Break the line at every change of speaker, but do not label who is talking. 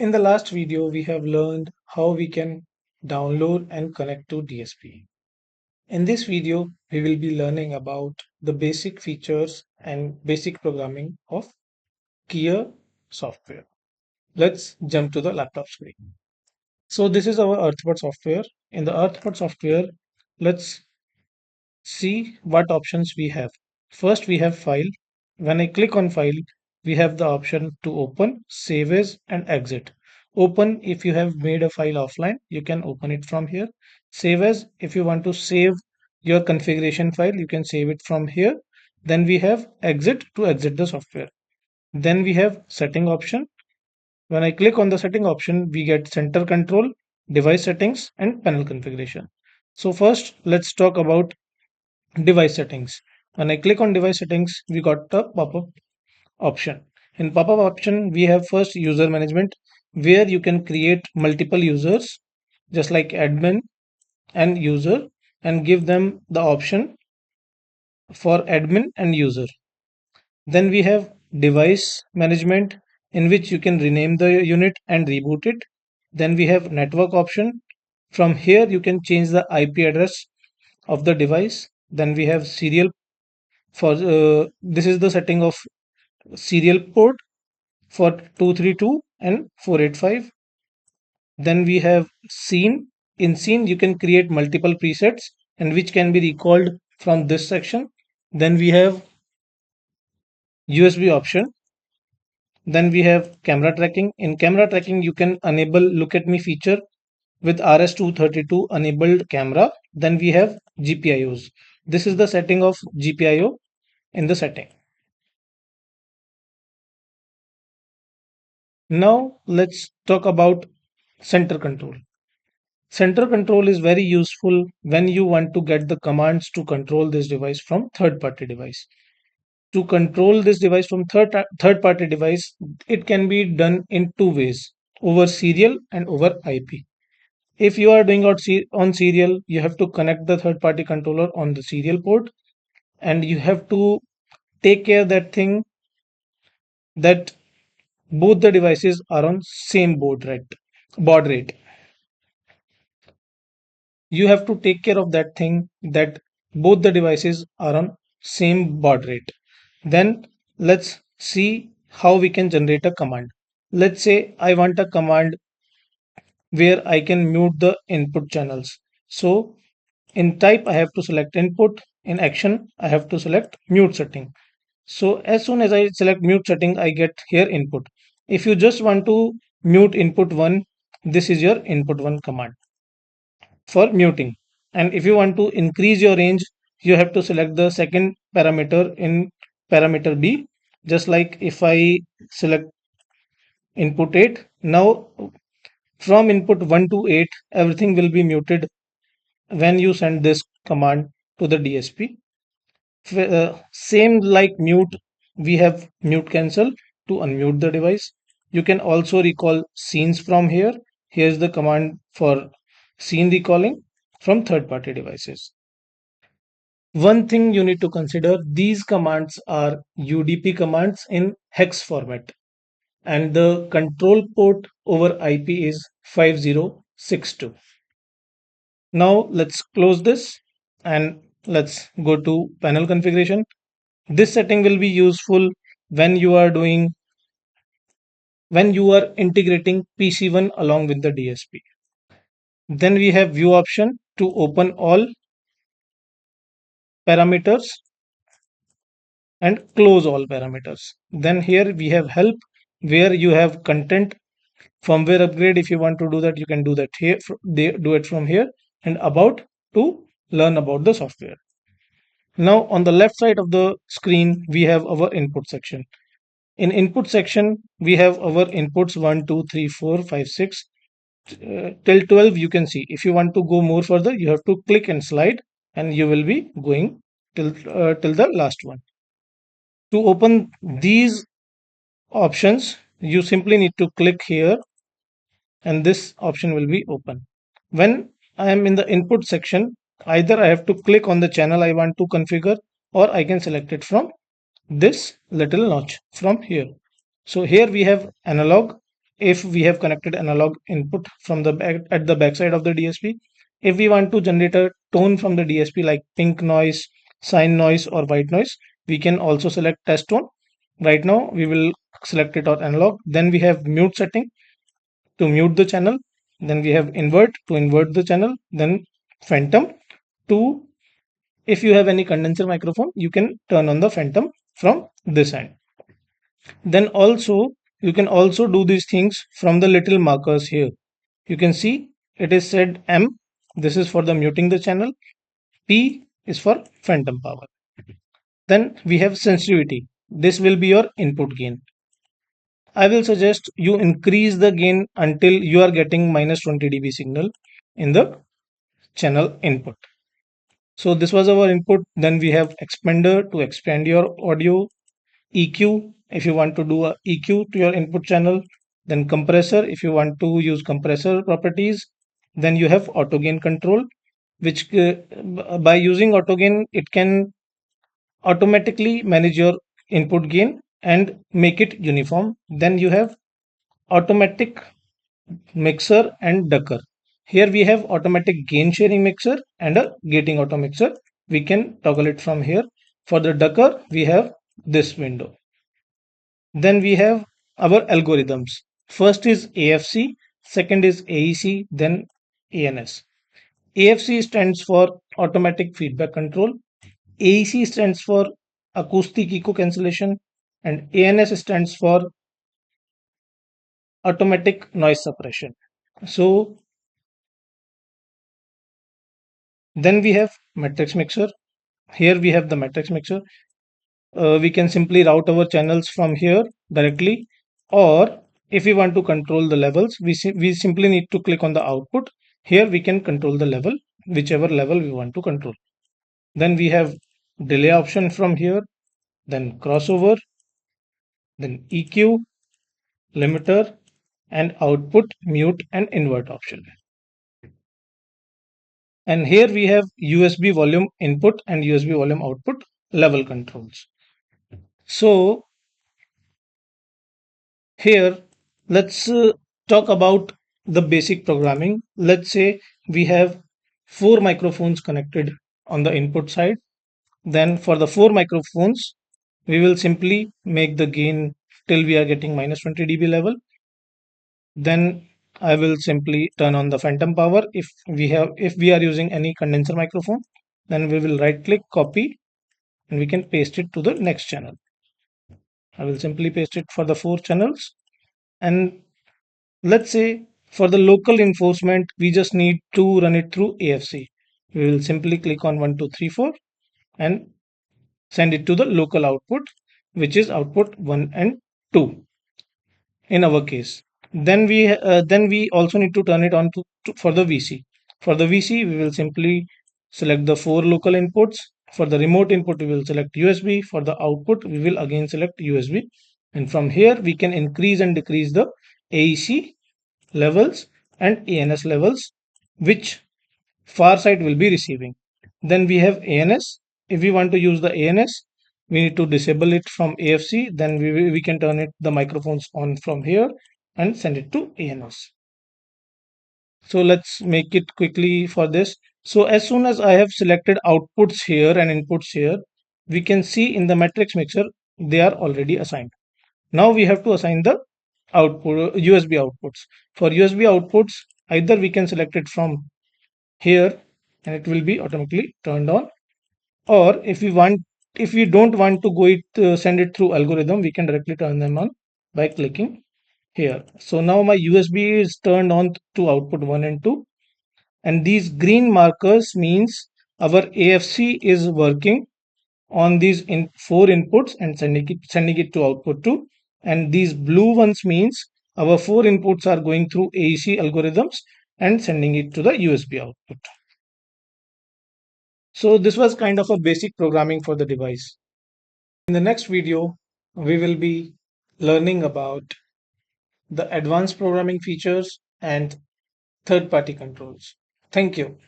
In the last video, we have learned how we can download and connect to DSP. In this video, we will be learning about the basic features and basic programming of Keyer software. Let's jump to the laptop screen. So this is our Erthpot software. In the Erthpot software, let's see what options we have. First, we have file. When I click on file, we have the option to open, save as, and exit. Open if you have made a file offline, you can open it from here. Save as, if you want to save your configuration file, you can save it from here. Then we have exit to exit the software. Then we have setting option. When I click on the setting option, we get center control, device settings, and panel configuration. So first, let's talk about device settings. When I click on device settings, we got the pop-up option. In pop-up option, we have first user management, where you can create multiple users, just like admin and user, and give them the option for admin and user. Then we have device management, in which you can rename the unit and reboot it. Then we have network option. From here, you can change the IP address of the device. Then we have serial. For this is the setting of serial port for 232 and 485. Then we have scene. In scene, you can create multiple presets and which can be recalled from this section. Then we have USB option. Then we have camera tracking. In camera tracking, you can enable look at me feature with RS232 enabled camera. Then we have GPIOs. This is the setting of GPIO in the setting. Now let's talk about center control. Center control is very useful when you want to get the commands to control this device from third-party device. To control this device from third-party device, it can be done in two ways, over serial and over IP. If you are doing on serial, you have to connect the third-party controller on the serial port, and you have to take care that thing that both the devices are on same baud rate. You have to take care of that thing that both the devices are on same baud rate. Then let's see how we can generate a command. Let's say I want a command where I can mute the input channels. So in type I have to select input, in action I have to select mute setting. So as soon as I select mute setting, I get here input. If you just want to mute input 1, this is your input 1 command for muting. And if you want to increase your range, you have to select the second parameter in parameter B. Just like if I select input 8, now from input 1 to 8, everything will be muted when you send this command to the DSP. Same like mute, we have mute cancel to unmute the device. You can also recall scenes from here. Here's the command for scene recalling from third-party devices. One thing you need to consider, these commands are UDP commands in hex format, and the control port over IP is 5062. Now let's close this and let's go to panel configuration. This setting will be useful when you are integrating PC1 along with the DSP. Then we have view option to open all parameters and close all parameters. Then here we have help, where you have content firmware upgrade. If you want to do that, you can do that here. They do it from here, and about to learn about the software. Now on the left side of the screen, we have our input section. In input section, we have our inputs 1, 2, 3, 4, 5, 6 till 12. You can see if you want to go more further, you have to click and slide, and you will be going till the last one. To open these options, you simply need to click here, and this option will be open. When I am in the input section, either I have to click on the channel I want to configure, or I can select it from this little notch from here. So here we have analog. if we have connected analog input from the back at the backside of the DSP. If we want to generate a tone from the DSP like pink noise, sine noise, or white noise, we can also select test tone. Right now, we will select it on analog. Then we have mute setting to mute the channel. Then we have invert to invert the channel. Then phantom to, if you have any condenser microphone, you can turn on the phantom from this end. Then also you can also do these things from the little markers here. You can see it is said M. This is for the muting the channel. P is for phantom power. Then we have sensitivity. This will be your input gain. I will suggest you increase the gain until you are getting minus 20 dB signal in the channel input. So this was our input. Then we have expander to expand your audio, EQ if you want to do a EQ to your input channel, then compressor if you want to use compressor properties, then you have auto gain control, which by using auto gain it can automatically manage your input gain and make it uniform. Then you have automatic mixer and ducker. Here we have automatic gain sharing mixer and a gating auto mixer. We can toggle it from here. For the ducker we have this window. Then we have our algorithms. First is AFC, second is AEC, then ANS. AFC stands for automatic feedback control, AEC stands for acoustic echo cancellation, and ANS stands for automatic noise suppression. So then we have matrix mixer. Here we have the matrix mixer. We can simply route our channels from here directly, or if we want to control the levels, we simply need to click on the output. Here we can control the level, whichever level we want to control. Then we have delay option from here, then crossover, then EQ, limiter, and output, mute, and invert option. And here we have USB volume input and USB volume output level controls. So here, let's talk about the basic programming. Let's say we have four microphones connected on the input side. Then for the four microphones, we will simply make the gain till we are getting minus 20 dB level. Then I will simply turn on the phantom power. If we are using any condenser microphone, then we will right click, copy, and we can paste it to the next channel. I will simply paste it for the four channels. And let's say for the local enforcement, we just need to run it through AFC. We will simply click on 1, 2, 3, 4 and send it to the local output, which is output 1 and 2 in our case. Then we also need to turn it on for the VC. For the VC, we will simply select the four local inputs. For the remote input, we will select USB. For the output, we will again select USB. And from here, we can increase and decrease the AEC levels and ANS levels, which far side will be receiving. Then we have ANS. If we want to use the ANS, we need to disable it from AFC. Then we can turn it the microphones on from here and send it to ANS. So let's make it quickly for this. So as soon as I have selected outputs here and inputs here, we can see in the matrix mixer, they are already assigned. Now we have to assign the output USB outputs. For USB outputs, either we can select it from here and it will be automatically turned on, or if we don't want to send it through algorithm, we can directly turn them on by clicking here. So now my USB is turned on to output 1 and 2, and these green markers means our AFC is working on these four inputs and sending it to output 2, and these blue ones means our four inputs are going through AEC algorithms and sending it to the USB output. So this was kind of a basic programming for the device. In the next video, we will be learning about the advanced programming features and third-party controls. Thank you.